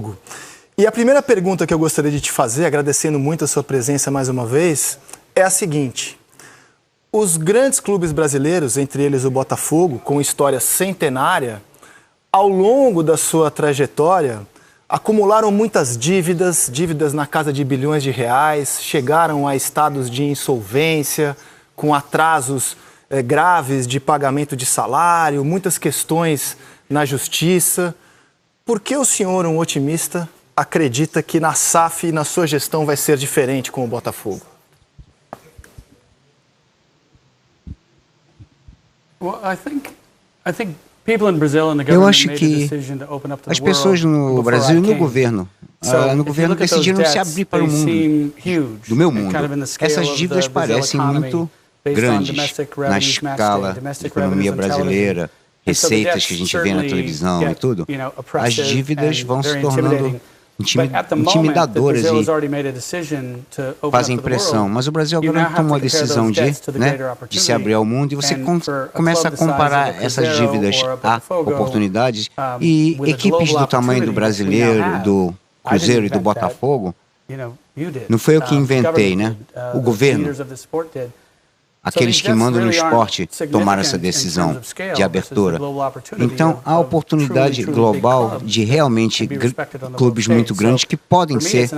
Botafogo. E a primeira pergunta que eu gostaria de te fazer, agradecendo muito a sua presença mais uma vez, é a seguinte. Os grandes clubes brasileiros, entre eles o Botafogo, com história centenária, ao longo da sua trajetória, acumularam muitas dívidas na casa de bilhões de reais, chegaram a estados de insolvência, com atrasos graves de pagamento de salário, muitas questões na justiça. Por que o senhor, um otimista, acredita que na SAF e na sua gestão vai ser diferente com o Botafogo? Eu acho que as pessoas no Brasil e no governo decidiram se abrir para o mundo, do meu mundo. Essas dívidas parecem muito grandes na escala da economia brasileira, receitas que a gente vê na televisão e tudo. As dívidas vão se tornando intimidadoras e fazem pressão. Mas o Brasil agora tomou a decisão de se abrir ao mundo e você começa a comparar essas dívidas a oportunidades e equipes do tamanho do Brasileiro, do Cruzeiro e do Botafogo. Não foi eu que inventei, né? O governo, aqueles que mandam no esporte tomaram essa decisão de abertura. Então, há oportunidade global de realmente clubes muito grandes que podem ser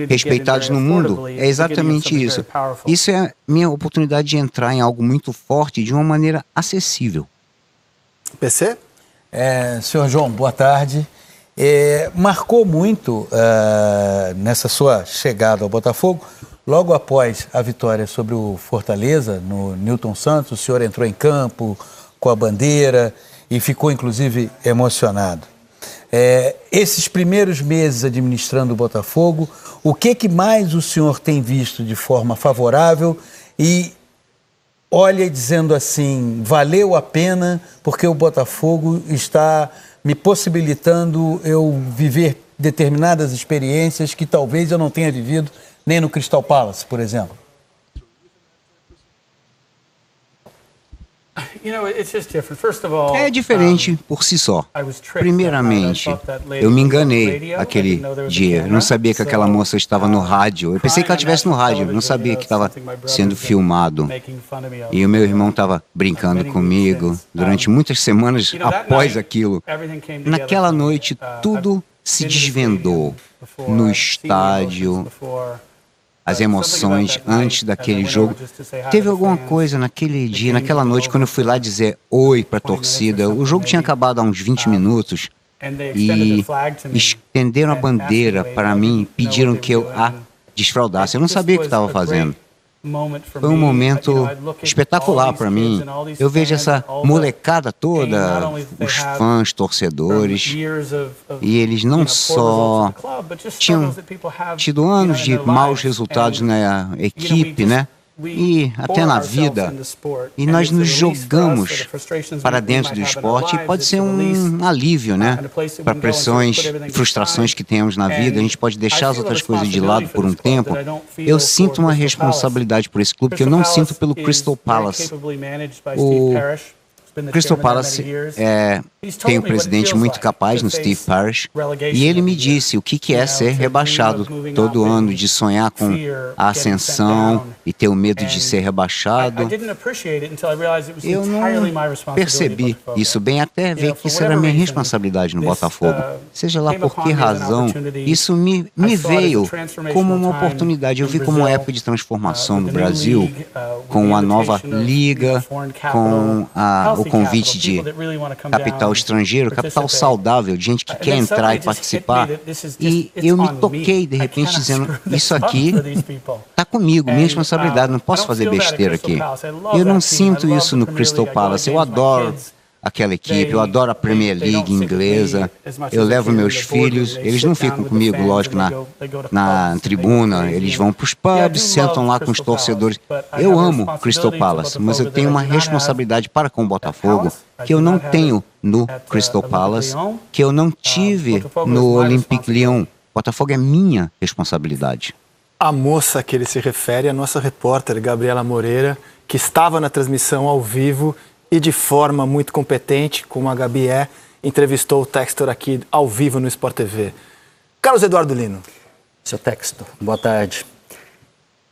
respeitados no mundo. É exatamente isso. Isso é a minha oportunidade de entrar em algo muito forte de uma maneira acessível. PC? Senhor João, boa tarde. Marcou muito nessa sua chegada ao Botafogo. Logo após a vitória sobre o Fortaleza, no Newton Santos, o senhor entrou em campo com a bandeira e ficou, inclusive, emocionado. Esses primeiros meses administrando o Botafogo, o que mais o senhor tem visto de forma favorável e olha dizendo assim, valeu a pena porque o Botafogo está me possibilitando eu viver determinadas experiências que talvez eu não tenha vivido nem no Crystal Palace, por exemplo? É diferente por si só. Primeiramente, eu me enganei aquele dia. Eu não sabia que aquela moça estava no rádio. Eu pensei que ela estivesse no rádio. Eu não sabia que estava sendo filmado. E o meu irmão estava brincando comigo durante muitas semanas após aquilo. Naquela noite, tudo se desvendou no estádio. As emoções antes daquele jogo. Teve alguma coisa naquele dia, naquela noite, quando eu fui lá dizer oi para a torcida. O jogo tinha acabado há uns 20 minutos e estenderam a bandeira para mim, pediram que eu a desfraldasse. Eu não sabia o que estava fazendo. Foi um momento espetacular para mim. Eu vejo essa molecada toda, os fãs, torcedores, e eles não só tinham tido anos de maus resultados na equipe, né? E até na vida, e nós nos jogamos para dentro do esporte e pode ser um alívio, né? Para pressões, frustrações que temos na vida, a gente pode deixar as outras coisas de lado por um tempo. Eu sinto uma responsabilidade por esse clube que eu não sinto pelo Crystal Palace. O Crystal Palace tem um presidente muito capaz no Steve Parish e ele me disse o que é ser rebaixado todo ano, de sonhar com a ascensão e ter o medo de ser rebaixado. Eu não percebi isso bem até ver que isso era minha responsabilidade no Botafogo. Seja lá por que razão, isso me veio como uma oportunidade. Eu vi como uma época de transformação do Brasil, com a nova liga, com o convite de capital estrangeiro, capital saudável, de gente que quer entrar e participar. E eu me toquei, de repente, dizendo, isso aqui está comigo, minha responsabilidade, não posso fazer besteira aqui. Eu não sinto isso no Crystal Palace. Eu adoro aquela equipe, eu adoro a Premier League inglesa, eu levo meus filhos, eles não ficam comigo, lógico, na tribuna, eles vão para os pubs, sentam lá com os torcedores. Eu amo Crystal Palace, mas eu tenho uma responsabilidade para com o Botafogo que eu não tenho no Crystal Palace, que eu não tive no Olympique Lyon. Botafogo é minha responsabilidade. A moça a que ele se refere é a nossa repórter Gabriela Moreira, que estava na transmissão ao vivo e de forma muito competente, como a Gabi entrevistou o Textor aqui ao vivo no Sport TV. Carlos Eduardo Lino. Seu Textor, boa tarde.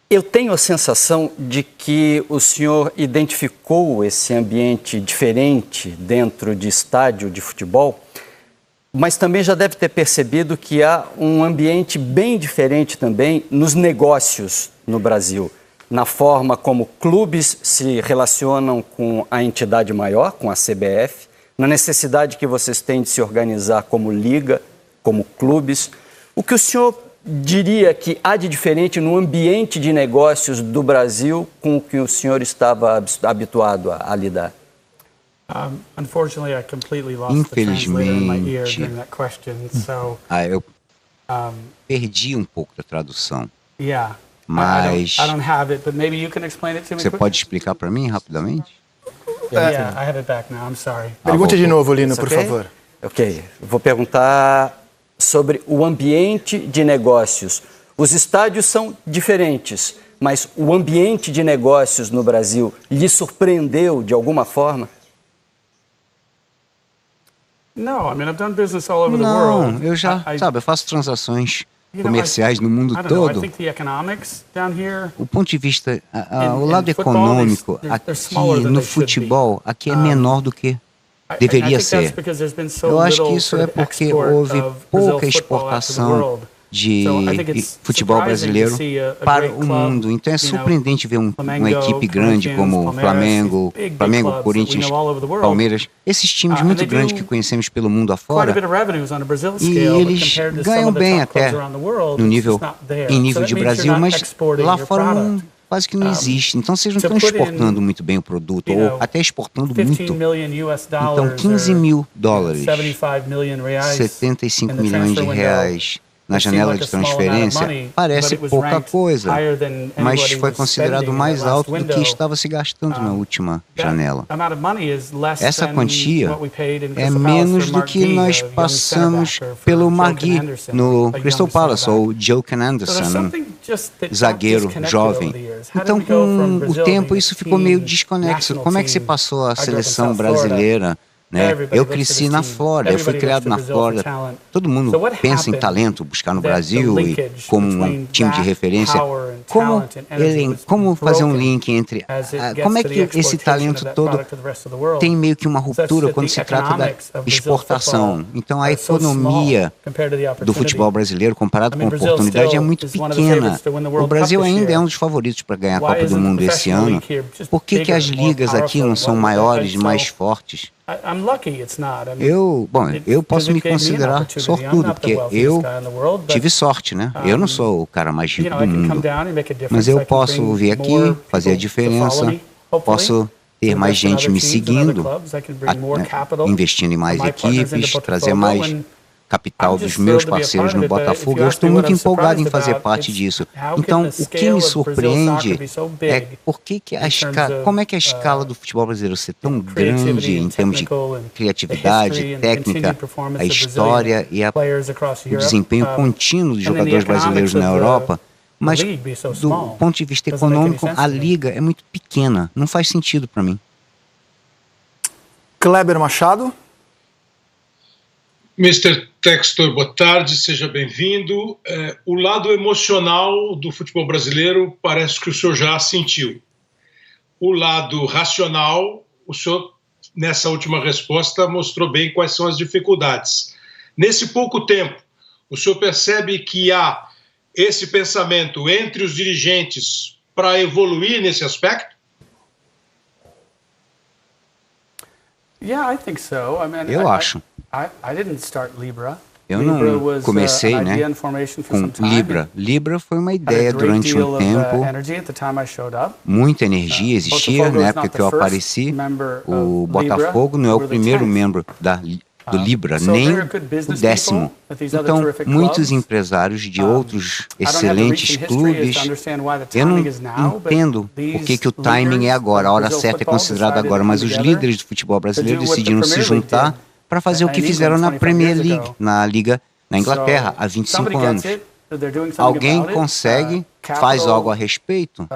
Eu tenho a sensação de que o senhor identificou esse ambiente diferente dentro de estádio de futebol, mas também já deve ter percebido que há um ambiente bem diferente também nos negócios no Brasil, na forma como clubes se relacionam com a entidade maior, com a CBF, na necessidade que vocês têm de se organizar como liga, como clubes. O que o senhor diria que há de diferente no ambiente de negócios do Brasil com o que o senhor estava habituado a lidar? Infelizmente, eu perdi um pouco da tradução. Mas você pode explicar para mim rapidamente? Pergunte de novo, Lino, por favor. Ok, vou perguntar sobre o ambiente de negócios. Os estádios são diferentes, mas o ambiente de negócios no Brasil lhe surpreendeu de alguma forma? Não, eu já, eu faço transações comerciais no mundo todo. O ponto de vista, o lado econômico aqui no futebol, aqui é menor do que deveria ser. Eu acho que isso é porque houve pouca exportação de futebol brasileiro para o mundo. Então é surpreendente ver uma equipe grande como Flamengo, Corinthians, Palmeiras, esses times muito grandes que conhecemos pelo mundo afora, e eles ganham bem até em nível de Brasil, mas lá fora quase que não existe. Então vocês não estão exportando muito bem o produto, ou até exportando muito. Então $15 mil, 75 milhões de reais na janela de transferência, parece pouca coisa, mas foi considerado mais alto do que estava se gastando na última janela. Essa quantia é menos do que nós passamos pelo Margui no Crystal Palace, ou Joe Anderson, zagueiro jovem. Então, com o tempo, isso ficou meio desconexo. Como é que se passou a seleção brasileira? Eu cresci na Flórida, eu fui criado na Flórida. Todo mundo pensa em talento, buscar no Brasil e como um time de referência. Como fazer um link entre... como é que esse talento todo tem meio que uma ruptura quando se trata da exportação? Então a economia do futebol brasileiro, comparado com a oportunidade, é muito pequena. O Brasil ainda é um dos favoritos para ganhar a Copa do Mundo esse ano. Por que as ligas aqui não são maiores e mais fortes? Eu posso me considerar sortudo, porque eu tive sorte, né? Eu não sou o cara mais rico do mundo, mas eu posso vir aqui, fazer a diferença, posso ter mais gente me seguindo, investindo em mais equipes, trazer mais capital dos meus parceiros no Botafogo. Eu estou muito empolgado em fazer parte disso. Então, o que me surpreende é como é que a escala do futebol brasileiro ser tão grande em termos de criatividade, técnica, a história e o desempenho contínuo dos jogadores brasileiros na Europa, mas do ponto de vista econômico, a liga é muito pequena. Não faz sentido para mim. Kleber Machado. Mr. Textor, boa tarde, seja bem-vindo. O lado emocional do futebol brasileiro parece que o senhor já sentiu. O lado racional, o senhor, nessa última resposta, mostrou bem quais são as dificuldades. Nesse pouco tempo, o senhor percebe que há esse pensamento entre os dirigentes para evoluir nesse aspecto? Eu acho. Eu não comecei, com Libra. Libra foi uma ideia durante um tempo. Muita energia existia na época que eu apareci. O Botafogo não é o primeiro membro do Libra, nem o 10º. Então, muitos empresários de outros excelentes clubes, eu não entendo por que o timing é agora, a hora certa é considerada agora, mas os líderes do futebol brasileiro decidiram se juntar para fazer o que fizeram na Premier League, na Inglaterra, há 25 anos. alguém consegue, faz algo a respeito.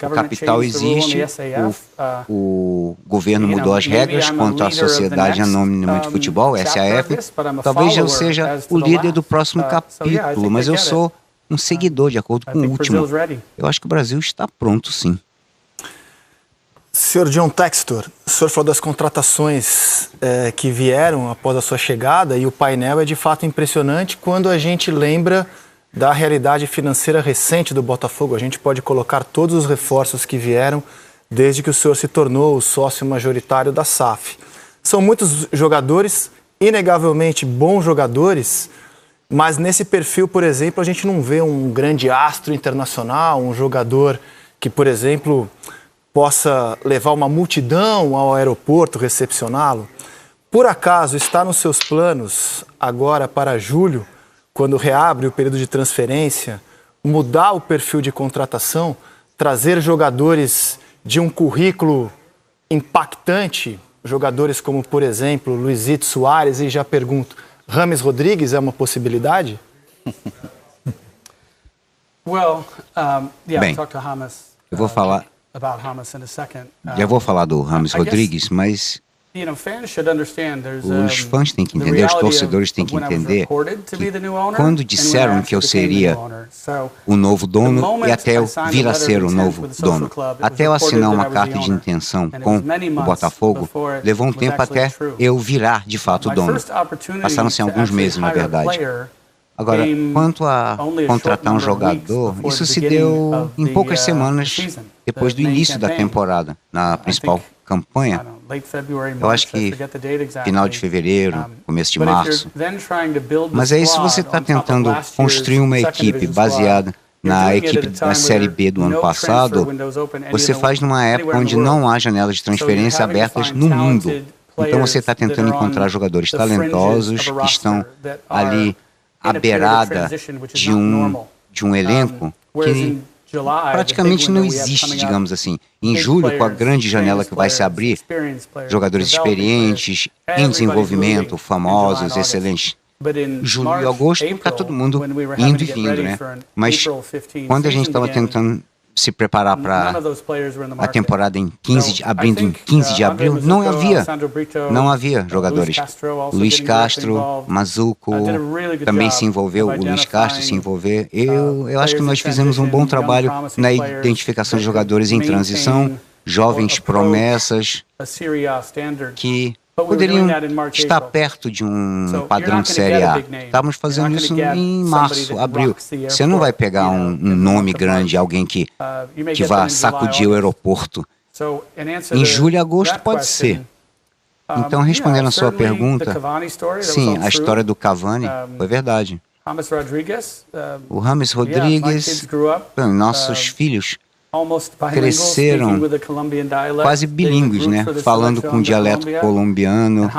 O capital existe, o governo mudou as regras quanto à Sociedade Anônima de Futebol, SAF. Talvez eu seja o líder do próximo capítulo, mas eu sou um seguidor, de acordo com o último. Eu acho que o Brasil está pronto, sim. Senhor John Textor, o senhor falou das contratações que vieram após a sua chegada, e o painel é de fato impressionante quando a gente lembra da realidade financeira recente do Botafogo. A gente pode colocar todos os reforços que vieram desde que o senhor se tornou o sócio majoritário da SAF. São muitos jogadores, inegavelmente bons jogadores, mas nesse perfil, por exemplo, a gente não vê um grande astro internacional, um jogador que, por exemplo, possa levar uma multidão ao aeroporto, recepcioná-lo. Por acaso está nos seus planos, agora para julho, quando reabre o período de transferência, mudar o perfil de contratação, trazer jogadores de um currículo impactante, jogadores como, por exemplo, Luizito Soares, e já pergunto, James Rodrigues é uma possibilidade? Bem, eu vou falar... Já vou falar do James Rodrigues, mas os fãs têm que entender, os torcedores têm que entender que quando disseram que eu seria o novo dono e até eu vir a ser o novo dono, até eu assinar uma carta de intenção com o Botafogo, levou um tempo até eu virar de fato o dono. Passaram-se alguns meses, na verdade. Agora, quanto a contratar um jogador, isso se deu em poucas semanas depois do início da temporada, na principal campanha. Eu acho que final de fevereiro, começo de março. Mas aí, se você está tentando construir uma equipe baseada na equipe da Série B do ano passado, você faz numa época onde não há janelas de transferência abertas no mundo. Então você está tentando encontrar jogadores talentosos que estão ali à beirada de um elenco que praticamente não existe, digamos assim. Em julho, com a grande janela que vai se abrir, jogadores experientes, em desenvolvimento, famosos, excelentes. Julho e agosto, está todo mundo indo e vindo, né? Mas quando a gente estava tentando se preparar para a temporada abrindo em 15 de abril, não havia jogadores. Luiz Castro, Mazuco também se envolveu, o Luiz Castro se envolveu. Eu acho que nós fizemos um bom trabalho na identificação de jogadores em transição, jovens promessas que poderiam estar perto de um padrão de Série A. Estávamos fazendo isso em março, abril. Você não vai pegar um nome grande, alguém que vá sacudir o aeroporto. Em julho e agosto pode ser. Então, respondendo a sua pergunta, sim, a história do Cavani foi verdade. O James Rodrigues, nossos filhos cresceram quase bilíngues, né? Falando com dialeto colombiano,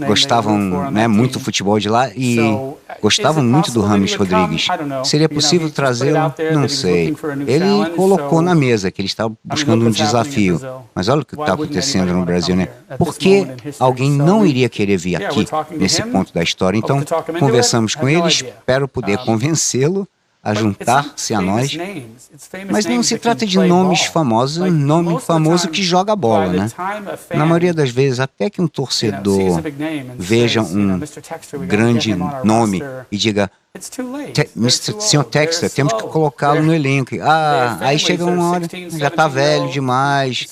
gostavam muito do futebol de lá e gostavam muito do James Rodrigues. Seria possível trazê-lo? Não sei. Ele colocou na mesa que ele estava buscando um desafio. Mas olha o que está acontecendo no Brasil, né? Por que alguém não iria querer vir aqui, nesse ponto da história? Então, conversamos com ele, espero poder convencê-lo a juntar-se a nós, mas não se trata de nomes famosos, um nome famoso que joga bola, né? Na maioria das vezes, até que um torcedor veja um grande nome e diga, Sr. Textor, temos que colocá-lo no elenco. Aí chega uma hora, já está velho demais,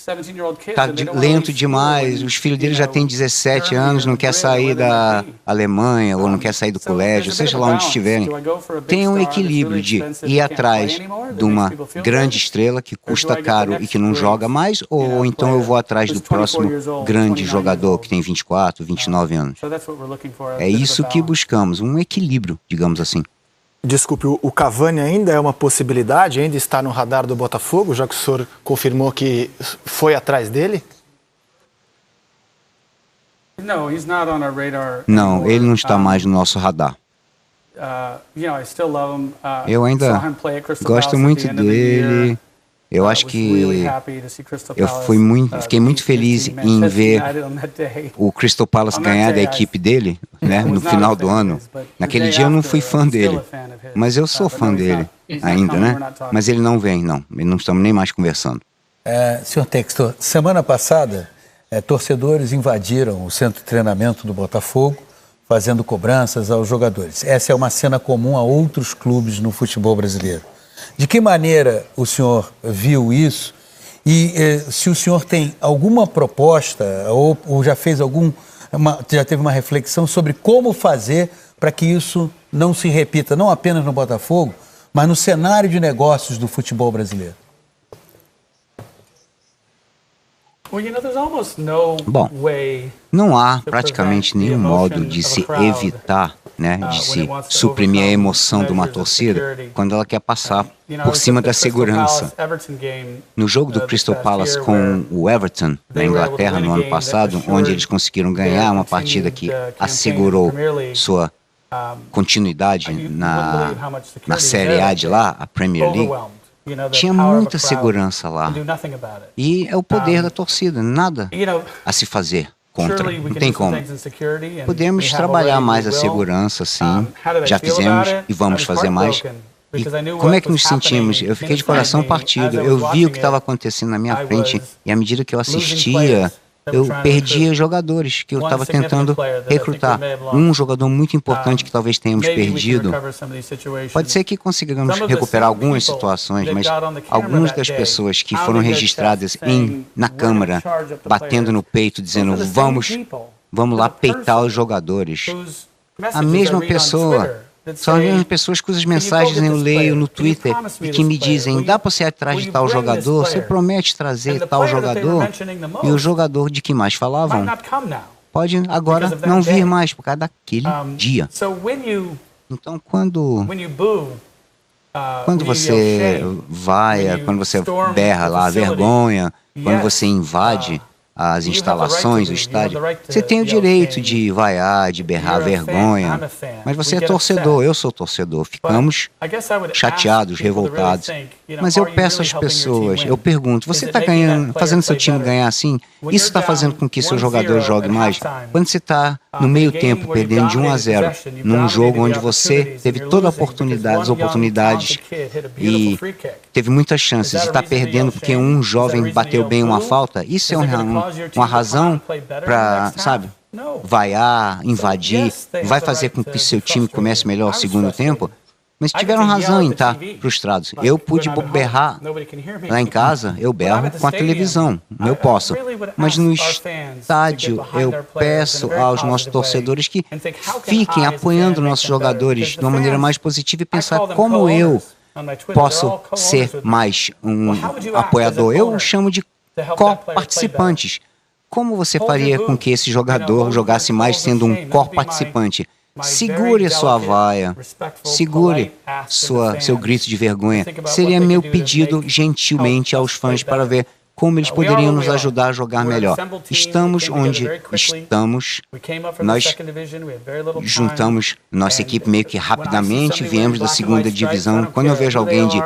está lento demais, os filhos dele já têm 17 anos, não quer sair da Alemanha ou não quer sair do colégio, seja lá onde estiverem. Tem um equilíbrio de ir atrás de uma grande estrela que custa caro e que não joga mais, ou então eu vou atrás do próximo grande jogador que tem 24, 29 anos. É isso que buscamos, um equilíbrio, digamos assim. Desculpe, o Cavani ainda é uma possibilidade? Ainda está no radar do Botafogo, já que o senhor confirmou que foi atrás dele? Não, ele não está mais no nosso radar. Eu ainda gosto muito dele. Eu acho que eu fiquei muito feliz em ver o Crystal Palace ganhar da equipe dele, né, no final do ano. Naquele dia eu não fui fã dele, Mas eu sou fã dele ainda, né? Mas ele não vem, não. Não estamos nem mais conversando. Senhor Textor, semana passada, torcedores invadiram o centro de treinamento do Botafogo, fazendo cobranças aos jogadores. Essa é uma cena comum a outros clubes no futebol brasileiro. De que maneira o senhor viu isso? E se o senhor tem alguma proposta ou já fez já teve uma reflexão sobre como fazer para que isso não se repita, não apenas no Botafogo, mas no cenário de negócios do futebol brasileiro? Bom, não há praticamente nenhum modo de se evitar, né, de se suprimir a emoção de uma torcida quando ela quer passar por cima da segurança. No jogo do Crystal Palace com o Everton, na Inglaterra, no ano passado, onde eeles conseguiram ganhar uma partida que assegurou sua continuidade na Série A de lá, a Premier League, tinha muita segurança lá. E é o poder da torcida, nada a se fazer contra. Não tem como. Podemos trabalhar mais a segurança, sim. Já fizemos e vamos fazer mais. E como é que nos sentimos? Eu fiquei de coração partido. Eu vi o que estava acontecendo na minha frente e à medida que eu assistia, eu perdia jogadores que eu estava tentando recrutar. Um jogador muito importante que talvez tenhamos perdido. Pode ser que consigamos recuperar algumas situações, mas algumas das pessoas que foram registradas na Câmara, batendo no peito, dizendo vamos lá peitar os jogadores. A mesma pessoa. São as mesmas pessoas cujas mensagens eu leio no Twitter e que me dizem, dá para você ir atrás de tal jogador? Você promete trazer tal jogador? E o jogador de que mais falavam pode agora não vir mais por causa daquele dia. Então, quando você vai, quando você berra lá, vergonha, quando você invade as instalações, o estádio, você tem o direito de vaiar, de berrar vergonha, mas você é torcedor, eu sou torcedor, ficamos chateados, revoltados, mas eu peço às pessoas, eu pergunto, você está fazendo seu time ganhar assim? Isso está fazendo com que seu jogador jogue mais? Quando você está no meio tempo perdendo de 1-0, num jogo onde você teve todas as oportunidades e teve muitas chances, e está perdendo porque um jovem bateu bem uma falta, isso é uma razão para, sabe, vaiar, invadir, vai fazer com que seu time comece melhor o segundo tempo? Mas tiveram razão em estar frustrados. Eu pude berrar lá em casa, eu berro com a televisão, eu posso. Mas no estádio, eu peço aos nossos torcedores que fiquem apoiando nossos jogadores de uma maneira mais positiva e pensar como eu posso ser mais um apoiador. Eu chamo de co-participantes. Como você faria com que esse jogador jogasse mais sendo um co-participante? Segure a sua vaia, segure seu grito de vergonha. Seria meu pedido gentilmente aos fãs para ver como eles poderiam nos ajudar a jogar melhor. Estamos onde estamos, nós juntamos nossa equipe meio que rapidamente, viemos da segunda divisão. Quando eu vejo alguém de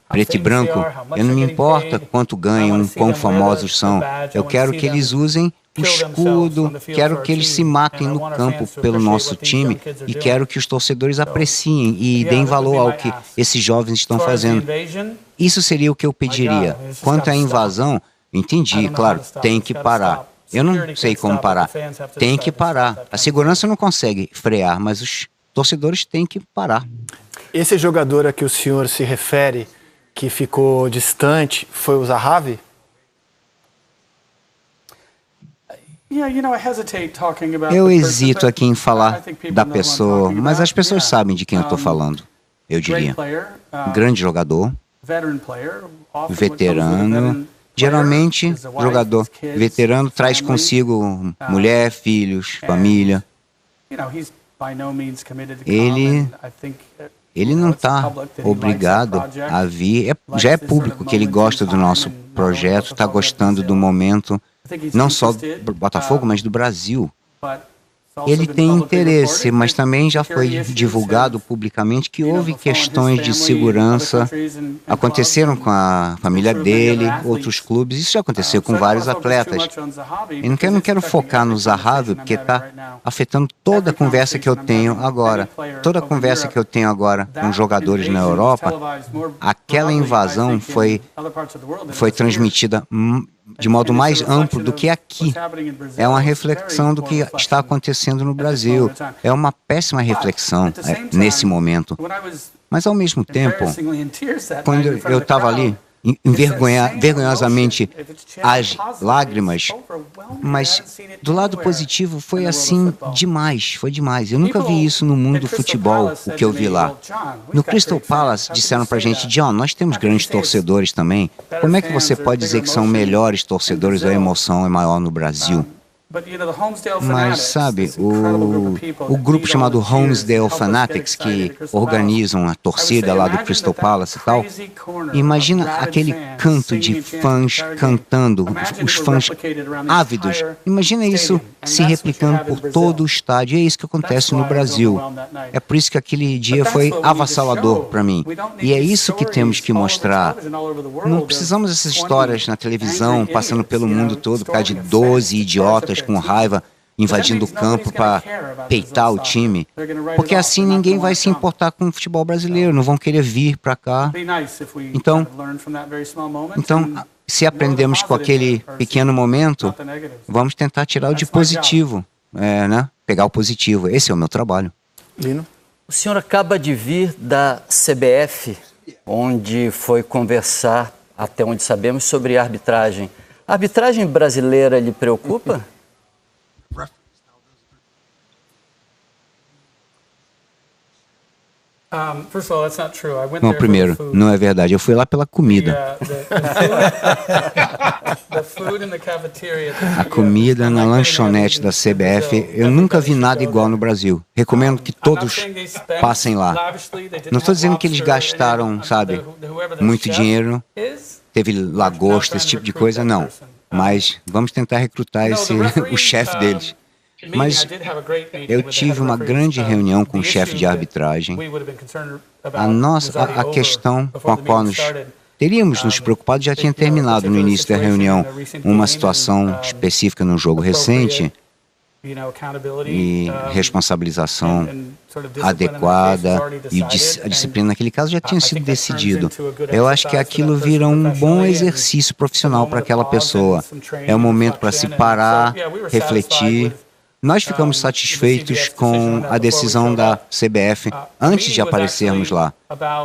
preto e branco, eu não me importa quanto ganham, quão famosos são. Eu quero que eles usem o escudo, quero que eles se matem no campo pelo nosso time e quero que os torcedores apreciem e deem valor ao que esses jovens estão fazendo. Isso seria o que eu pediria. Quanto à invasão, entendi, claro, tem que parar. Eu não sei como parar. Tem que parar. A segurança não consegue frear, mas os torcedores têm que parar. Esse jogador a que o senhor se refere, que ficou distante, foi o Zahavi? Eu hesito aqui em falar da pessoa, mas as pessoas sabem de quem eu estou falando, eu diria. Grande jogador, veterano. Geralmente, jogador veterano traz consigo mulher, filhos, família. Ele não está obrigado a vir. Já é público que ele gosta do nosso projeto, está gostando do momento, não só do Botafogo, mas do Brasil. Ele tem interesse, mas também já foi divulgado publicamente que houve questões de segurança, aconteceram com a família dele, outros clubes, isso já aconteceu com vários atletas. Eu não quero focar no Zahavi, porque está afetando toda a conversa que eu tenho agora. Toda a conversa que eu tenho agora com jogadores na Europa, aquela invasão foi transmitida de modo mais amplo do que aqui. É uma reflexão do que está acontecendo no Brasil. É uma péssima reflexão nesse momento. Mas, ao mesmo tempo, quando eu estava ali, vergonhosamente as lágrimas, mas do lado positivo foi assim demais, foi demais. Eu nunca vi isso no mundo do futebol, o que eu vi lá. No Crystal Palace disseram pra gente: John, nós temos grandes torcedores também. Como é que você pode dizer que são melhores torcedores ou a emoção é maior no Brasil? Mas, sabe, o grupo chamado Honesdale Fanatics, que organizam a torcida lá do Crystal Palace e tal, imagina aquele canto de fãs cantando, os fãs ávidos. Imagina isso se replicando por todo o estádio. E é isso que acontece no Brasil. É por isso que aquele dia foi avassalador para mim. E é isso que temos que mostrar. Não precisamos dessas histórias na televisão, passando pelo mundo todo por causa de 12 idiotas com raiva invadindo o campo para peitar o time, porque assim ninguém vai se importar com o futebol brasileiro, não vão querer vir para cá. Então, se aprendemos com aquele pequeno momento, vamos tentar tirar o de positivo, né? Pegar o positivo. Esse é o meu trabalho. Lino? O senhor acaba de vir da CBF, onde foi conversar, até onde sabemos, sobre arbitragem. A arbitragem brasileira lhe preocupa? Não, primeiro, não é verdade. Eu fui lá pela comida. A comida na lanchonete da CBF, eu nunca vi nada igual no Brasil. Recomendo que todos passem lá. Não estou dizendo que eles gastaram, sabe, muito dinheiro, teve lagosta, esse tipo de coisa, não. Mas vamos tentar recrutar o chefe deles. Mas eu tive uma grande reunião com o chefe de arbitragem. A questão com a qual nós teríamos nos preocupado já tinha terminado no início da reunião. Uma situação específica no jogo recente e responsabilização adequada e a disciplina naquele caso já tinha sido decidido. Eu acho que aquilo vira um bom exercício profissional para aquela pessoa. É um momento para se parar, refletir. Nós ficamos satisfeitos com a decisão da CBF antes de aparecermos lá.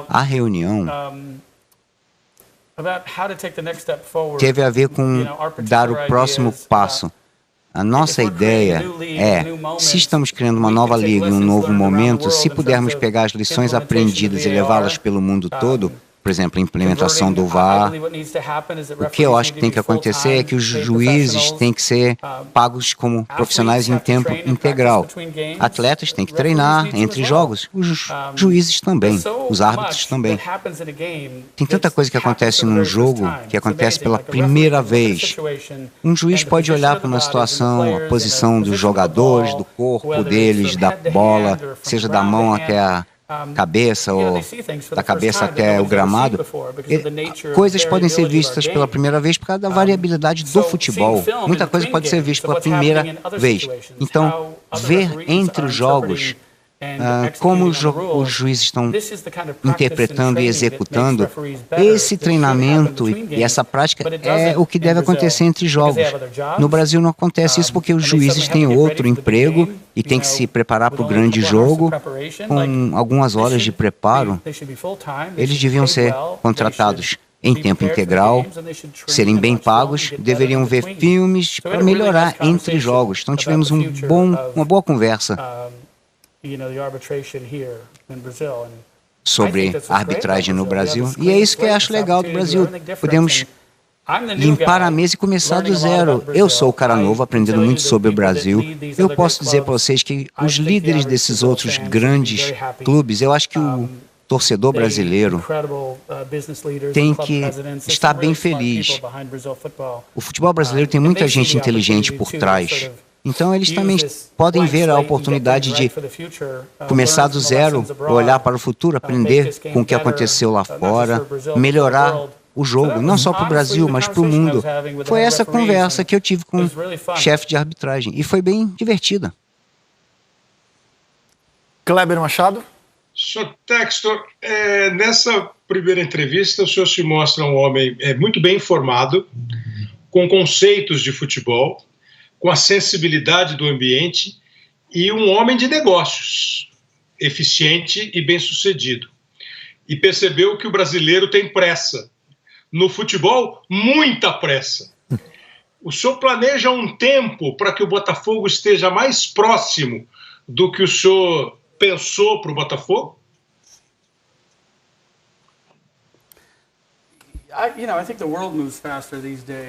A reunião teve a ver com dar o próximo passo. A nossa ideia é, se estamos criando uma nova liga em um novo momento, se pudermos pegar as lições aprendidas e levá-las pelo mundo todo, por exemplo, a implementação do VAR, o que eu acho que tem que acontecer é que os juízes têm que ser pagos como profissionais em tempo integral. Atletas têm que treinar entre jogos, os juízes também, os árbitros também. Tem tanta coisa que acontece num jogo que acontece pela primeira vez. Um juiz pode olhar para uma situação, a posição dos jogadores, do corpo deles, da bola, seja da mão até a cabeça ou da cabeça até o gramado, coisas podem ser vistas pela primeira vez por causa da variabilidade do futebol. Muita coisa pode ser vista pela primeira vez. Então, ver entre os jogos como os juízes estão interpretando e executando, esse treinamento e essa prática é o que deve acontecer entre jogos. No Brasil não acontece isso porque os juízes têm outro emprego e têm que se preparar para o grande jogo com algumas horas de preparo. Eles deviam ser contratados em tempo integral, serem bem pagos, deveriam ver filmes para melhorar entre jogos. Então tivemos uma boa conversa sobre a arbitragem no Brasil. E é isso que eu acho legal do Brasil. Podemos limpar a mesa e começar do zero. Eu sou o cara novo, aprendendo muito sobre o Brasil. Eu posso dizer para vocês que os líderes desses outros grandes clubes, eu acho que o torcedor brasileiro tem que estar bem feliz. O futebol brasileiro tem muita gente inteligente por trás. Então, eles também podem ver a oportunidade de começar do zero, olhar para o futuro, aprender com o que aconteceu lá fora, melhorar o jogo, não só para o Brasil, mas para o mundo. Foi essa conversa que eu tive com o chefe de arbitragem e foi bem divertida. Kleber Machado? Sr. Textor, nessa primeira entrevista, o senhor se mostra um homem muito bem informado, com conceitos de futebol, com a sensibilidade do ambiente e um homem de negócios, eficiente e bem-sucedido. E percebeu que o brasileiro tem pressa. No futebol, muita pressa. O senhor planeja um tempo para que o Botafogo esteja mais próximo do que o senhor pensou para o Botafogo?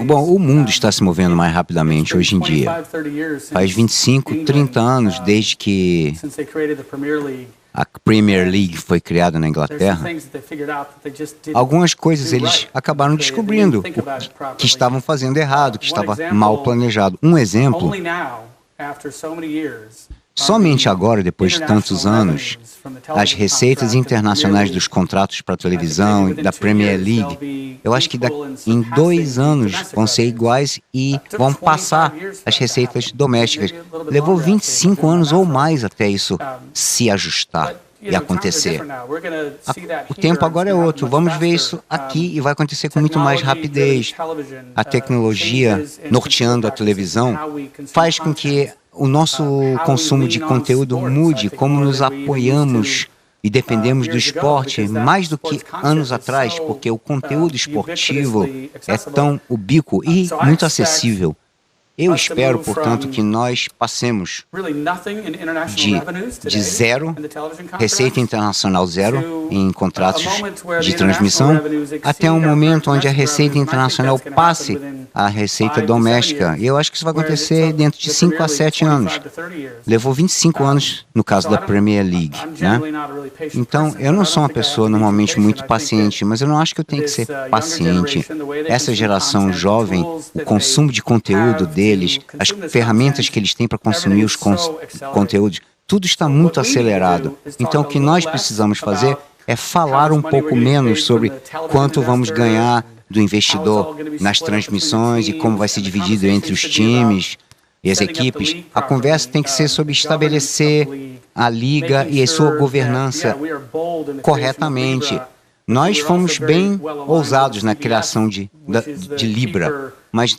Bom, o mundo está se movendo mais rapidamente hoje em dia. Faz 25, 30 anos desde que a Premier League foi criada na Inglaterra. Algumas coisas eles acabaram descobrindo que estavam fazendo errado, que estava mal planejado. Um exemplo, somente agora, depois de tantos anos, as receitas internacionais dos contratos para televisão e da Premier League, eu acho que em 2 anos vão ser iguais e vão passar as receitas domésticas. Levou 25 anos ou mais até isso se ajustar e acontecer. O tempo agora é outro. Vamos ver isso aqui e vai acontecer com muito mais rapidez. A tecnologia norteando a televisão faz com que o nosso consumo de conteúdo mude, como nos apoiamos e dependemos do esporte mais do que anos atrás, porque o conteúdo esportivo é tão ubíquo e muito acessível. Eu espero, portanto, que nós passemos de zero, receita internacional zero, em contratos de transmissão, até um momento onde a receita internacional passe a receita doméstica. E eu acho que isso vai acontecer dentro de 5 a 7 anos. Levou 25 anos no caso da Premier League, né? Então, eu não sou uma pessoa normalmente muito paciente, mas eu não acho que eu tenho que ser paciente. Essa geração jovem, o consumo de conteúdo deles, as ferramentas que eles têm para consumir os conteúdos, tudo está muito acelerado. Então, o que nós precisamos fazer é falar um pouco menos sobre quanto vamos ganhar do investidor nas transmissões e como vai ser dividido entre os times e as equipes. A conversa tem que ser sobre estabelecer a liga e a sua governança corretamente. Nós fomos bem ousados na criação de Libra, mas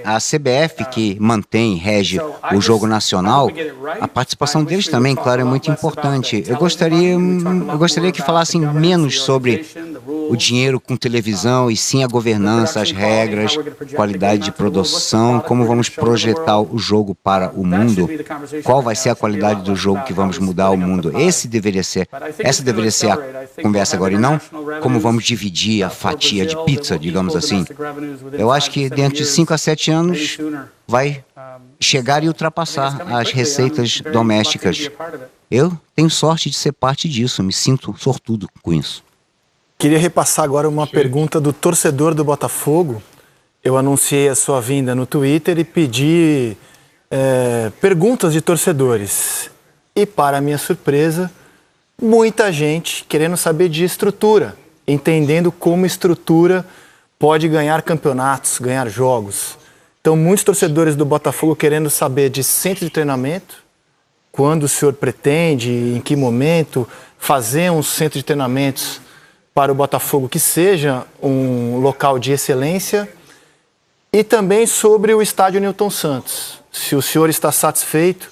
a CBF, que mantém, rege o jogo nacional, a participação deles também, claro, é muito importante. Eu gostaria que falassem menos sobre o dinheiro com televisão e sim a governança, as regras, qualidade de produção, como vamos projetar o jogo para o mundo, qual vai ser a qualidade do jogo que vamos mudar o mundo. Essa deveria ser a conversa agora, e não como vamos dividir a fatia de pizza, digamos assim. Eu acho que dentro de 5 a 7 anos vai chegar e ultrapassar as receitas domésticas. Eu tenho sorte de ser parte disso, me sinto sortudo com isso. Queria repassar agora uma pergunta do torcedor do Botafogo. Eu anunciei a sua vinda no Twitter e pedi perguntas de torcedores. E, para minha surpresa, muita gente querendo saber de estrutura, entendendo como estrutura pode ganhar campeonatos, ganhar jogos. Então, muitos torcedores do Botafogo querendo saber de centro de treinamento, quando o senhor pretende, em que momento, fazer um centro de treinamentos para o Botafogo que seja um local de excelência, e também sobre o estádio Newton Santos. Se o senhor está satisfeito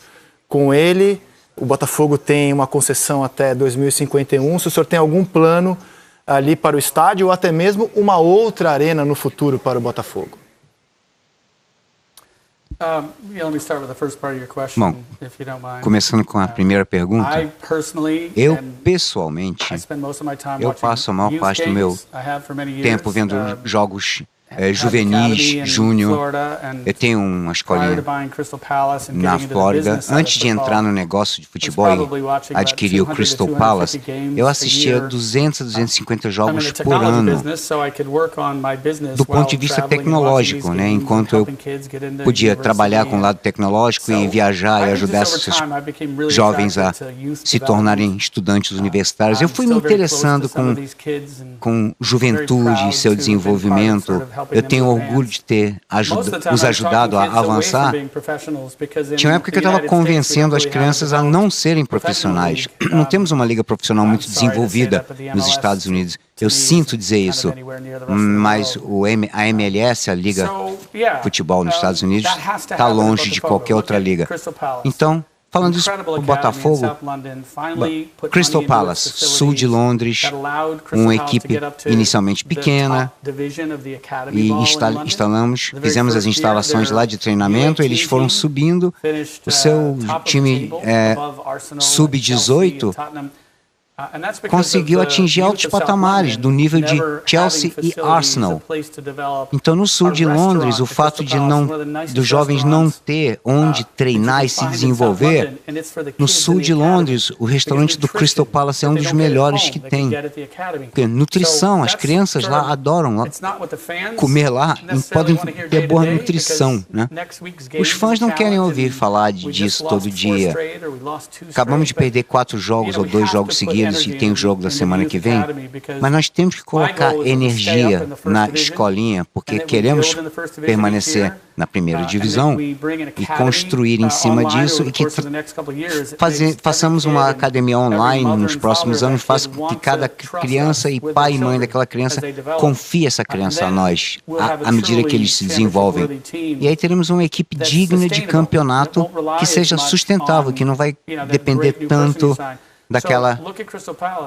com ele, o Botafogo tem uma concessão até 2051, se o senhor tem algum plano ali para o estádio ou até mesmo uma outra arena no futuro para o Botafogo. Bom, começando com a primeira pergunta, eu pessoalmente, eu passo a maior parte do meu tempo vendo jogos juvenis, júnior. Eu tenho uma escolinha na Flórida. Antes de entrar no negócio de futebol e adquirir o Crystal Palace, eu assistia 200 a 250 jogos por ano. Do ponto de vista tecnológico, né? Enquanto eu podia trabalhar com o lado tecnológico e viajar e ajudar esses jovens a se tornarem estudantes universitários, eu fui me interessando com juventude e seu desenvolvimento. Eu tenho orgulho de ter os ajudado a avançar. Tinha uma época que eu estava convencendo as crianças a não serem profissionais. Não temos uma liga profissional muito desenvolvida nos Estados Unidos. Eu sinto dizer isso, mas a MLS, a Liga de Futebol nos Estados Unidos, está longe de qualquer outra liga. Então, falando isso para o Botafogo, Crystal Palace, sul de Londres, uma equipe inicialmente pequena, e fizemos as instalações lá de treinamento, eles foram subindo, o seu time sub-18 conseguiu atingir altos patamares do nível de Chelsea e Arsenal. Então, no sul de Londres, o fato dos jovens não ter onde treinar e se desenvolver, no sul de Londres, o restaurante do Crystal Palace é um dos melhores que tem. Porque nutrição, as crianças lá adoram comer lá e podem ter boa nutrição, né? Os fãs não querem ouvir falar disso todo dia. Acabamos de perder 4 jogos ou 2 jogos seguidos, e tem o jogo da semana que vem, mas nós temos que colocar energia na escolinha, porque queremos permanecer na primeira divisão e construir em cima disso e que façamos uma academia online nos próximos anos, faça com que cada criança e pai e mãe daquela criança confie essa criança a nós, à medida que eles se desenvolvem. E aí teremos uma equipe digna de campeonato que seja sustentável, que não vai depender tanto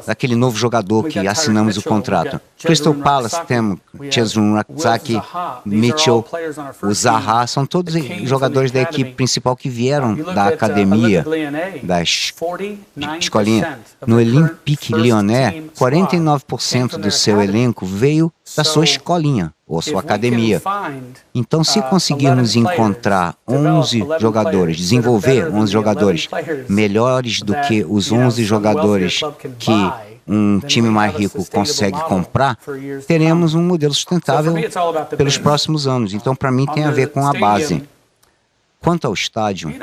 daquele novo jogador que assinamos o contrato. Crystal Palace temos Chezron Rakzaki, Mitchell, o Zaha, são todos jogadores da equipe principal que vieram da academia, da escolinha. No Olympique Lyonnais, 49% do seu elenco veio da sua escolinha, ou sua academia. Então, se conseguirmos encontrar 11 jogadores, desenvolver 11 jogadores melhores do que os 11 jogadores que um time mais rico consegue comprar, teremos um modelo sustentável pelos próximos anos. Então, para mim, tem a ver com a base. Quanto ao estádio,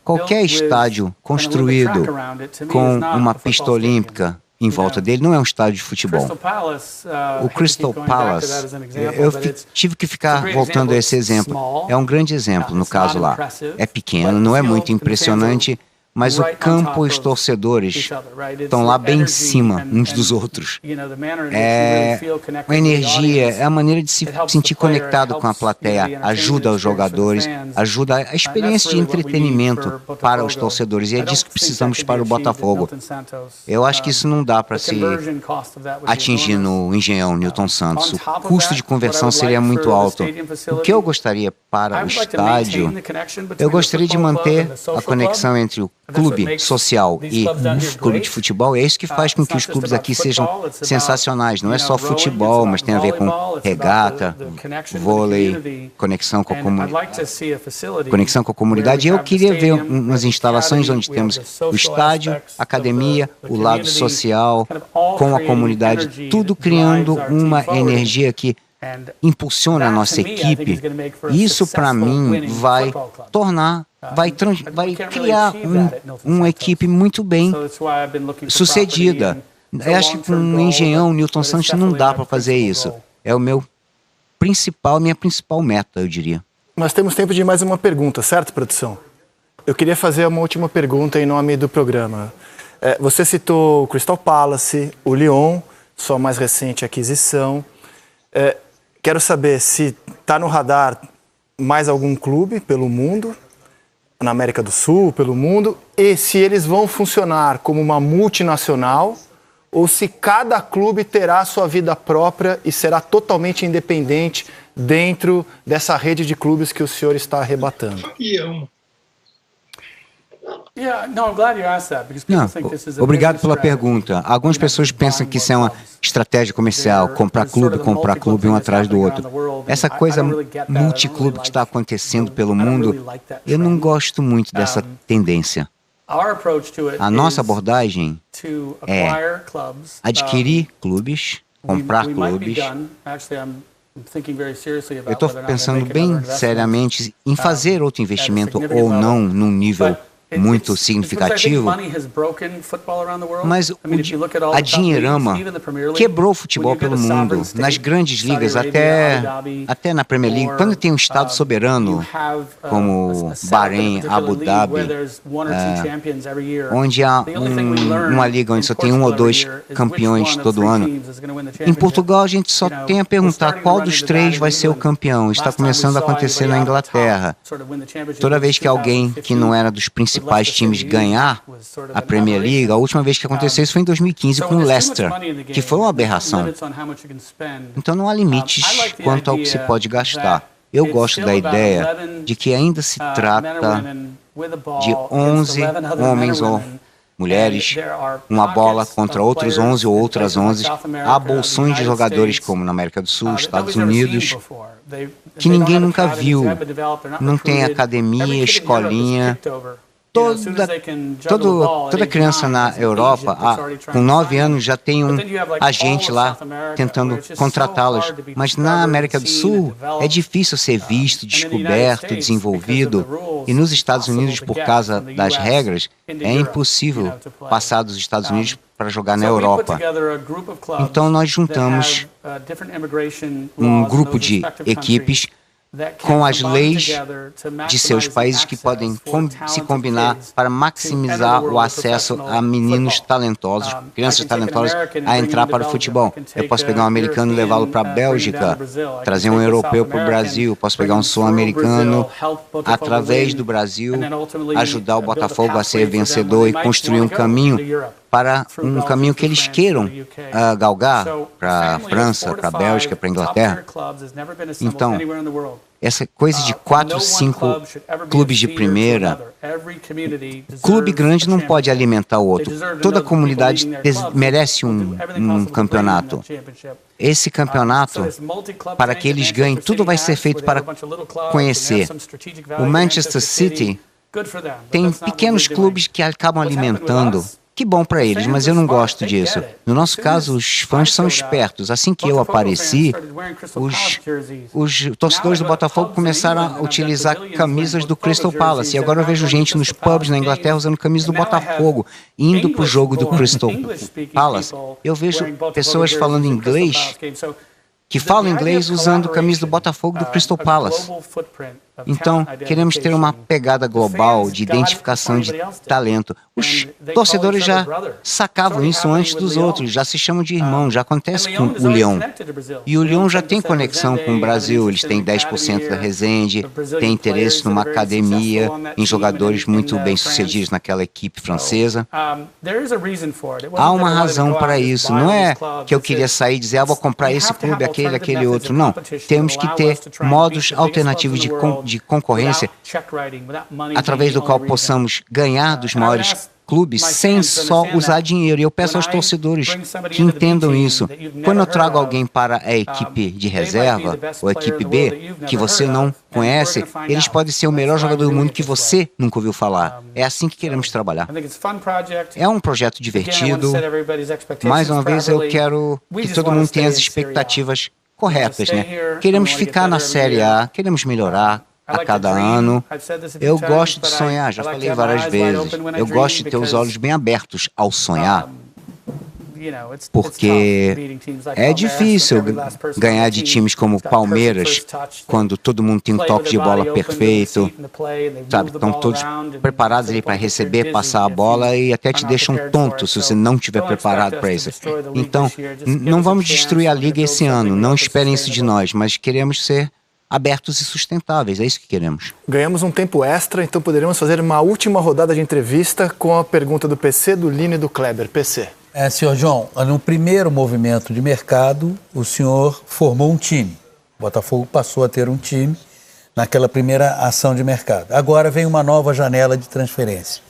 qualquer estádio construído com uma pista olímpica em volta dele não é um estádio de futebol. O Crystal Palace, eu tive que ficar voltando a esse exemplo. É um grande exemplo no caso lá. É pequeno, não é muito impressionante, mas o campo e os torcedores estão lá bem em cima uns dos outros. A energia, é a maneira de se sentir conectado com a plateia, ajuda os jogadores, ajuda a experiência de entretenimento para os torcedores, e é disso que precisamos para o Botafogo. Eu acho que isso não dá para se atingir no Engenhão Newton Santos. O custo de conversão seria muito alto. O que eu gostaria para o estádio, eu gostaria de manter a conexão entre o clube social e o clube de futebol. É isso que faz com que os clubes aqui sejam sensacionais. Não é só futebol, mas tem a ver com regata, vôlei, conexão com a comunidade. Eu queria ver umas instalações onde temos o estádio, academia, o lado social, com a comunidade, tudo criando uma energia que impulsiona a nossa equipe. E isso, para mim, vai criar uma equipe muito bem sucedida. Eu acho que com o Engenhão Newton Santos não dá para fazer isso. É minha principal meta, eu diria. Nós temos tempo de mais uma pergunta, certo, produção? Eu queria fazer uma última pergunta em nome do programa. Você citou o Crystal Palace, o Lyon, sua mais recente aquisição. Quero saber se está no radar mais algum clube pelo mundo, na América do Sul, pelo mundo, e se eles vão funcionar como uma multinacional ou se cada clube terá sua vida própria e será totalmente independente dentro dessa rede de clubes que o senhor está arrebatando. Obrigado pela pergunta. Algumas pessoas pensam que isso é uma estratégia comercial, comprar clube um atrás do outro. Essa coisa multiclube que está acontecendo pelo mundo, eu não gosto muito dessa tendência. A nossa abordagem é adquirir clubes, comprar clubes. Eu estou pensando bem seriamente em fazer outro investimento ou não num nível muito significativo, mas a dinheirama quebrou o futebol pelo mundo, nas grandes ligas, até na Premier League. Quando tem um estado soberano, como Bahrein, Abu Dhabi, onde há uma liga onde só tem 1 ou 2 campeões todo ano, em Portugal a gente só tem a perguntar qual dos 3 vai ser o campeão. Está começando a acontecer na Inglaterra. Toda vez que alguém que não era dos principais times ganhar a Premier League, a última vez que aconteceu isso foi em 2015 com o Leicester, que foi uma aberração. Então não há limites quanto ao que se pode gastar. Eu gosto da ideia de que ainda se trata de 11 homens ou mulheres, uma bola contra outros 11 ou outras 11. Há bolsões de jogadores, como na América do Sul, Estados Unidos, que ninguém nunca viu. Não tem academia, escolinha. Toda criança na Europa, com 9 anos, já tem um agente lá tentando contratá-las. Mas na América do Sul, é difícil ser visto, descoberto, desenvolvido. E nos Estados Unidos, por causa das regras, é impossível passar dos Estados Unidos para jogar na Europa. Então nós juntamos um grupo de equipes com as leis de seus países que podem se combinar para maximizar o acesso a meninos talentosos, crianças talentosas, a entrar para o futebol. Eu posso pegar um americano e levá-lo para a Bélgica, trazer um europeu para o Brasil, posso pegar um sul-americano, através do Brasil, ajudar o Botafogo a ser vencedor e construir um caminho para um caminho que eles queiram galgar para a França, para a Bélgica, para a Inglaterra. Então, essa coisa de 4, 5 clubes de primeira, clube grande não pode alimentar o outro. Toda comunidade merece um campeonato. Esse campeonato, para que eles ganhem, tudo vai ser feito para conhecer. O Manchester City tem pequenos clubes que acabam alimentando. Que bom para eles, mas eu não gosto disso. No nosso caso, os fãs são espertos. Assim que eu apareci, os torcedores do Botafogo começaram a utilizar camisas do Crystal Palace. E agora eu vejo gente nos pubs na Inglaterra usando camisas do Botafogo, indo para o jogo do Crystal Palace. Eu vejo pessoas falando inglês, que falam inglês usando camisa do Botafogo do Crystal Palace. Então, queremos ter uma pegada global de identificação de talento. Os torcedores já sacavam isso antes dos outros, já se chamam de irmão, já acontece com o Lyon. E o Lyon já tem conexão com o Brasil, eles têm 10% da Resende, têm interesse numa academia, em jogadores muito bem-sucedidos naquela equipe francesa. Há uma razão para isso, não é que eu queria sair e dizer, vou comprar esse clube, aquele outro. Não, temos que ter modos alternativos de concorrência através do qual possamos ganhar dos maiores clubes sem só usar dinheiro. E eu peço aos torcedores que entendam isso. Quando eu trago alguém para a equipe de reserva, ou a equipe B, que você não conhece, eles podem ser o melhor jogador do mundo que você nunca ouviu falar. É assim que queremos trabalhar. É um projeto divertido. Mais uma vez, eu quero que todo mundo tenha as expectativas corretas, né? Queremos ficar na Série A, queremos melhorar a cada ano. Eu gosto de sonhar, já falei várias vezes. Eu gosto de ter os olhos bem abertos ao sonhar, porque é difícil ganhar de times como Palmeiras, quando todo mundo tem um toque de bola perfeito, sabe? Estão todos preparados ali para receber, passar a bola e até te deixam tonto se você não estiver preparado para isso. Então, não vamos destruir a liga esse ano, não esperem isso de nós, mas queremos ser abertos e sustentáveis, é isso que queremos. Ganhamos um tempo extra, então poderíamos fazer uma última rodada de entrevista com a pergunta do PC, do Lino e do Kleber. PC. Senhor João, no primeiro movimento de mercado, o senhor formou um time. O Botafogo passou a ter um time naquela primeira ação de mercado. Agora vem uma nova janela de transferência.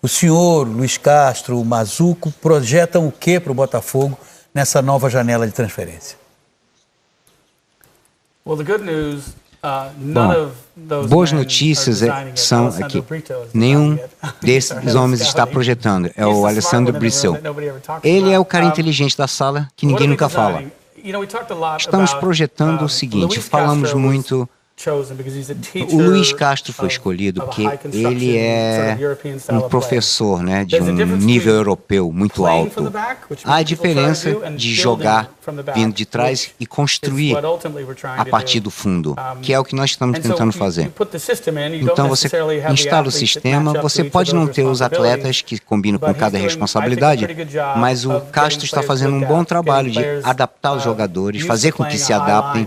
O senhor, Luiz Castro, o Mazuco, projetam o que para o Botafogo nessa nova janela de transferência? Bom, boas notícias são aqui. Nenhum desses homens está projetando. É o Alessandro Brissell. Ele é o cara inteligente da sala que ninguém nunca fala. Estamos projetando o seguinte, falamos muito... O Luiz Castro foi escolhido porque ele é um professor, né, de um nível europeu muito alto. Há a diferença de jogar vindo de trás e construir a partir do fundo, que é o que nós estamos tentando fazer. Então você instala o sistema, você pode não ter os atletas que combinam com cada responsabilidade, mas o Castro está fazendo um bom trabalho de adaptar os jogadores, fazer com que se adaptem,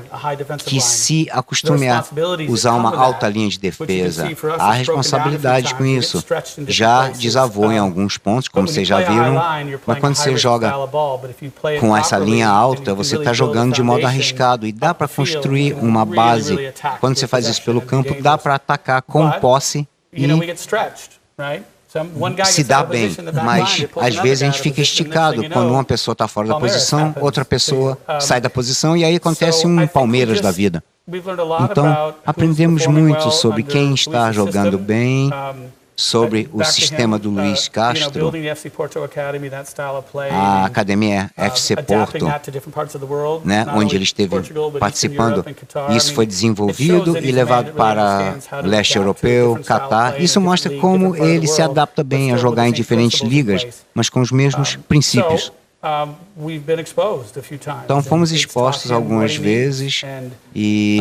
que se acostumem a usar uma alta linha de defesa. Há responsabilidade com isso. Já desavou em alguns pontos, como vocês já viram, mas quando você joga com essa linha alta, você está jogando de modo arriscado e dá para construir uma base. Quando você faz isso pelo campo, dá para atacar com posse e se dá bem, mas às vezes a gente fica esticado. Quando uma pessoa está fora da posição, outra pessoa sai da posição e aí acontece um Palmeiras da vida. Então, aprendemos muito sobre quem está jogando bem, sobre o sistema do Luiz Castro, a Academia FC Porto, né, onde ele esteve participando. Isso foi desenvolvido e levado para o leste europeu, Catar. Isso mostra como ele se adapta bem a jogar em diferentes ligas, mas com os mesmos princípios. Então fomos expostos algumas vezes e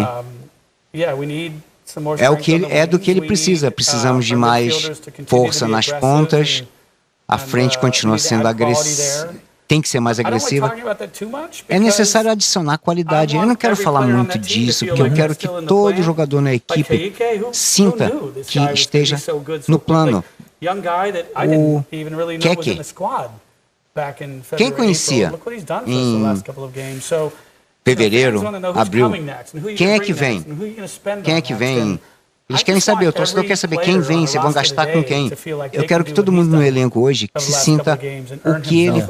é do que ele precisa. Precisamos de mais força nas pontas. A frente continua sendo agressiva. Tem que ser mais agressiva. É necessário adicionar qualidade. Eu não quero falar muito disso, porque eu quero que todo jogador na equipe sinta que esteja no plano. O Keke, quem conhecia em fevereiro, abril, quem é que vem? Quem é que vem? Eles querem saber, o torcedor quer saber quem vem, se vão gastar com quem. Eu quero que todo mundo no elenco hoje se sinta o que ele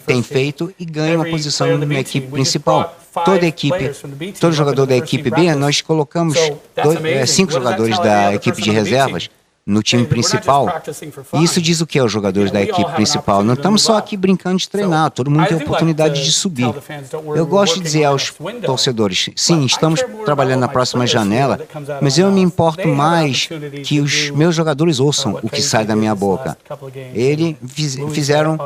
tem feito e ganhe uma posição na equipe principal. Toda a equipe, todo jogador da equipe B, nós colocamos 5 jogadores da equipe de reservas no time principal. E isso diz o que aos jogadores da equipe principal? Não estamos só aqui brincando de treinar, todo mundo tem a oportunidade de subir. Eu gosto de dizer aos torcedores, sim, estamos trabalhando na próxima janela, mas eu me importo mais que os meus jogadores ouçam o que sai da minha boca. Eles fizeram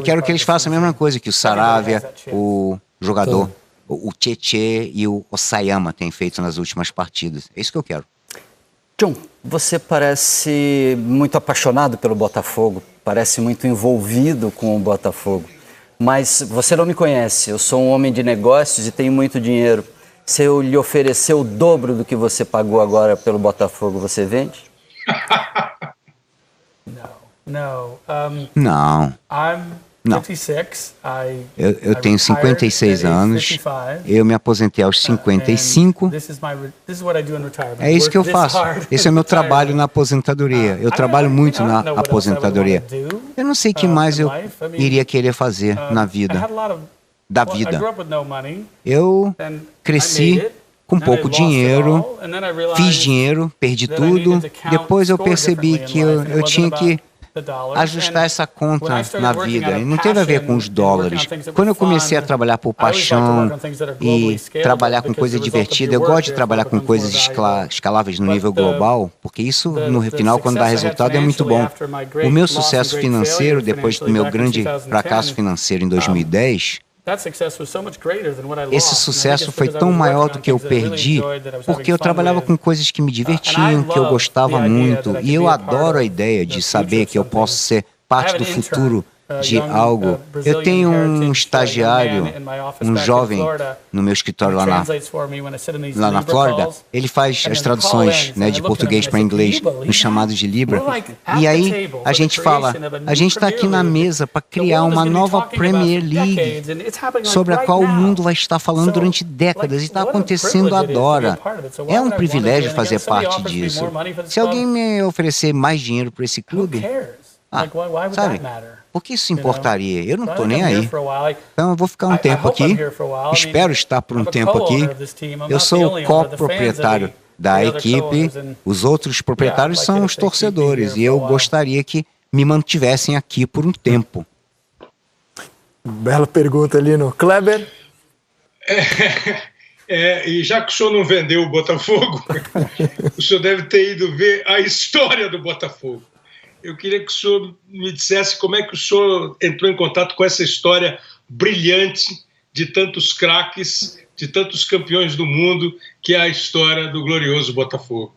quero que eles façam a mesma coisa que o Saravia, o jogador, o Tietê e o Osayama têm feito nas últimas partidas. É isso que eu quero. John, você parece muito apaixonado pelo Botafogo, parece muito envolvido com o Botafogo, mas você não me conhece, eu sou um homem de negócios e tenho muito dinheiro. Se eu lhe oferecer o dobro do que você pagou agora pelo Botafogo, você vende? Não. Eu tenho 56 anos, eu me aposentei aos 55, é isso que eu faço, esse é o meu trabalho na aposentadoria, eu trabalho muito na aposentadoria. Eu não sei o que mais eu iria querer fazer na vida, Eu cresci com pouco dinheiro, fiz dinheiro, perdi tudo, depois eu percebi que eu tinha que ajustar essa conta na vida. E não teve a ver com os dólares. Quando eu comecei a trabalhar por paixão e trabalhar com coisa divertida, eu gosto de trabalhar com coisas escaláveis no nível global, porque isso, no final, quando dá resultado, é muito bom. O meu sucesso financeiro, depois do meu grande fracasso financeiro em 2010, esse sucesso foi tão maior do que eu perdi, porque eu trabalhava com coisas que me divertiam, que eu gostava muito, e eu adoro a ideia de saber que eu posso ser parte do futuro de algo. Eu tenho um estagiário, um jovem, no meu escritório lá na Flórida. Ele faz as traduções, né, de português para inglês, nos chamados de Libra. E aí a gente fala, a gente está aqui na mesa para criar uma nova Premier League, sobre a qual o mundo vai estar falando durante décadas, e está acontecendo agora. É um privilégio fazer parte disso. Se alguém me oferecer mais dinheiro para esse clube, Sabe? Por que isso importaria? Eu não estou nem aí. Então eu vou ficar um tempo aqui, espero estar por um tempo aqui. Eu sou o coproprietário da equipe, os outros proprietários são os torcedores e eu gostaria que me mantivessem aqui por um tempo. Bela pergunta, Lino. Kleber? E já que o senhor não vendeu o Botafogo, o senhor deve ter ido ver a história do Botafogo. Eu queria que o senhor me dissesse como é que o senhor entrou em contato com essa história brilhante de tantos craques, de tantos campeões do mundo, que é a história do glorioso Botafogo.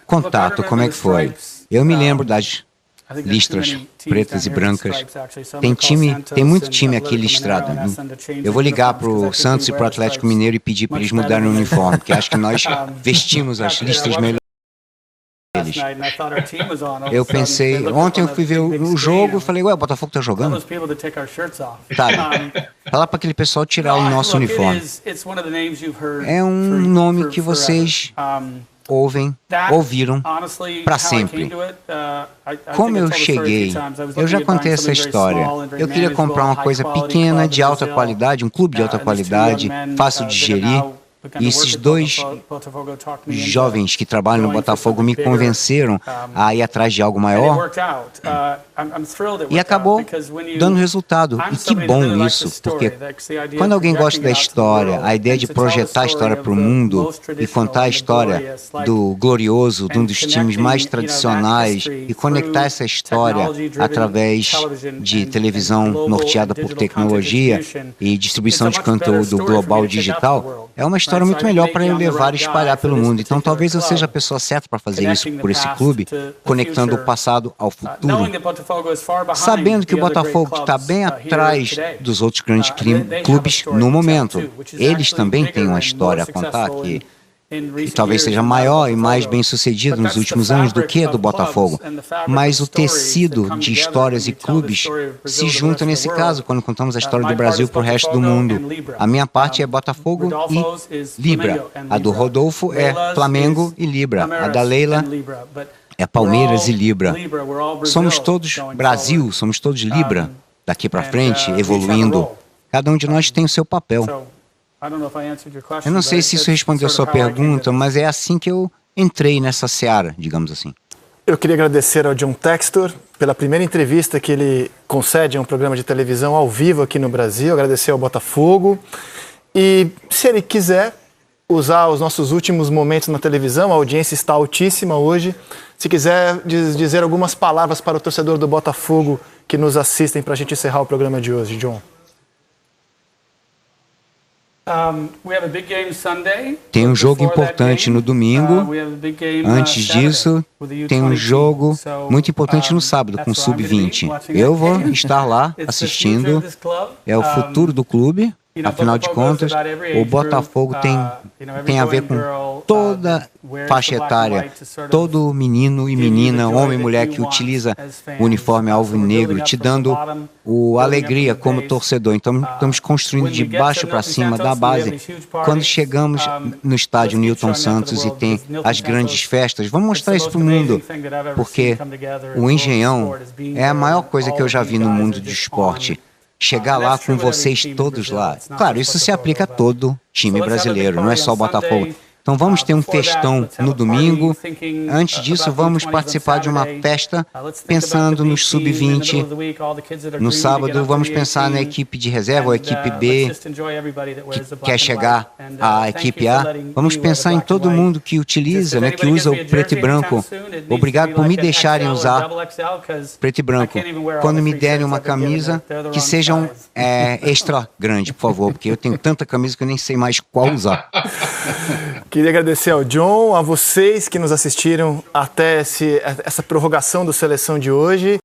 Contato, como é que foi? Eu me lembro das listras pretas e brancas. Tem muito time aqui listrado. Eu vou ligar para o Santos e para o Atlético Mineiro e pedir para eles mudarem o uniforme, porque acho que nós vestimos as listras melhores deles. Eu pensei, ontem eu fui ver o jogo e falei, ué, o Botafogo tá jogando? Tá, fala para aquele pessoal tirar o nosso uniforme. É um nome que vocês ouviram para sempre. Como eu cheguei, eu já contei essa história. Eu queria comprar uma coisa pequena, de alta qualidade, um clube de alta qualidade, fácil de gerir. E esses dois jovens que trabalham no Botafogo me convenceram a ir atrás de algo maior e acabou dando resultado. E que bom isso, porque quando alguém gosta da história, a ideia de projetar a história para o mundo e contar a história do glorioso, de um dos times mais tradicionais e conectar essa história através de televisão norteada por tecnologia e distribuição de conteúdo global digital, é uma história muito melhor para eu levar e espalhar pelo mundo. Então talvez eu seja a pessoa certa para fazer isso por esse clube, conectando o passado ao futuro. Sabendo que o Botafogo está bem atrás dos outros grandes clubes no momento. Eles também têm uma história a contar que talvez seja maior e mais bem sucedido nos últimos anos do que a do Botafogo. Mas o tecido de histórias e clubes se junta nesse caso, quando contamos a história do Brasil para o resto do mundo. A minha parte é Botafogo e Libra. A do Rodolfo é Flamengo e Libra. A da Leila é Palmeiras e Libra. Somos todos Brasil, somos todos Libra. Daqui para frente, evoluindo. Cada um de nós tem o seu papel. Eu não sei se isso respondeu a sua pergunta, mas é assim que eu entrei nessa seara, digamos assim. Eu queria agradecer ao John Textor pela primeira entrevista que ele concede a um programa de televisão ao vivo aqui no Brasil, agradecer ao Botafogo. E se ele quiser usar os nossos últimos momentos na televisão, a audiência está altíssima hoje. Se quiser dizer algumas palavras para o torcedor do Botafogo que nos assistem para a gente encerrar o programa de hoje, John. Tem um jogo importante no domingo. Antes disso, tem um jogo muito importante no sábado com o Sub-20. Eu vou estar lá assistindo. É o futuro do clube. Afinal de contas, o Botafogo tem a ver com toda faixa etária, todo menino e menina, homem e mulher que utiliza o uniforme alvo e negro, te dando a alegria como torcedor. Então, estamos construindo de baixo para cima, da base. Quando chegamos no estádio Newton Santos e tem as grandes festas, vamos mostrar isso para o mundo, porque o Engenhão é a maior coisa que eu já vi no mundo do esporte. Chegar lá com vocês todos lá. Claro, isso se aplica a todo time brasileiro, não é só o Botafogo. Então vamos ter um festão no domingo. Antes disso, vamos participar de uma festa pensando nos Sub-20. No sábado, vamos pensar na equipe de reserva, ou a equipe B, que quer chegar à equipe A. Vamos pensar em todo mundo que utiliza, que usa o preto e branco. Obrigado por me deixarem usar preto e branco. Quando me derem uma camisa, que sejam extra grande, por favor, porque eu tenho tanta camisa que eu nem sei mais qual usar. Queria agradecer ao John, a vocês que nos assistiram até essa prorrogação do Seleção de hoje.